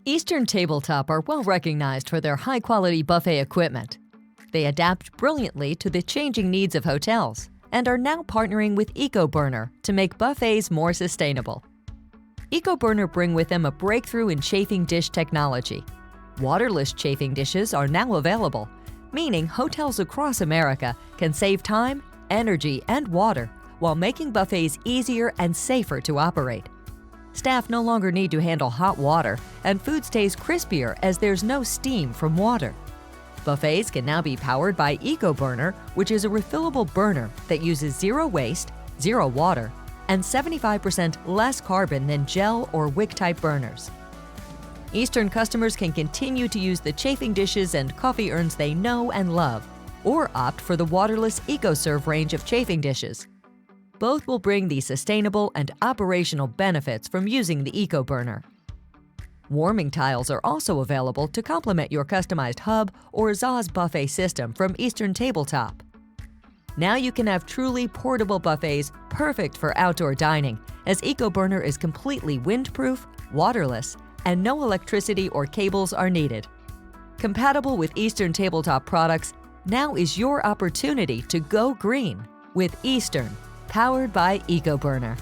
Eastern Tabletop are well recognized for their high-quality buffet equipment. They adapt brilliantly to the changing needs of hotels and are now partnering with EcoBurner to make buffets more sustainable. EcoBurner bring with them a breakthrough in chafing dish technology. Waterless chafing dishes are now available, meaning hotels across America can save time, energy, and water while making buffets easier and safer to operate. Staff no longer need to handle hot water, and food stays crispier as there's no steam from water. Buffets can now be powered by EcoBurner, which is a refillable burner that uses zero waste, zero water, and 75% less carbon than gel or wick-type burners. Eastern customers can continue to use the chafing dishes and coffee urns they know and love, or opt for the waterless EcoServe range of chafing dishes. Both will bring the sustainable and operational benefits from using the EcoBurner. Warming tiles are also available to complement your customized hub or Zaz buffet system from Eastern Tabletop. Now you can have truly portable buffets perfect for outdoor dining, as EcoBurner is completely windproof, waterless, and no electricity or cables are needed. Compatible with Eastern Tabletop products, now is your opportunity to go green with Eastern, powered by EcoBurner.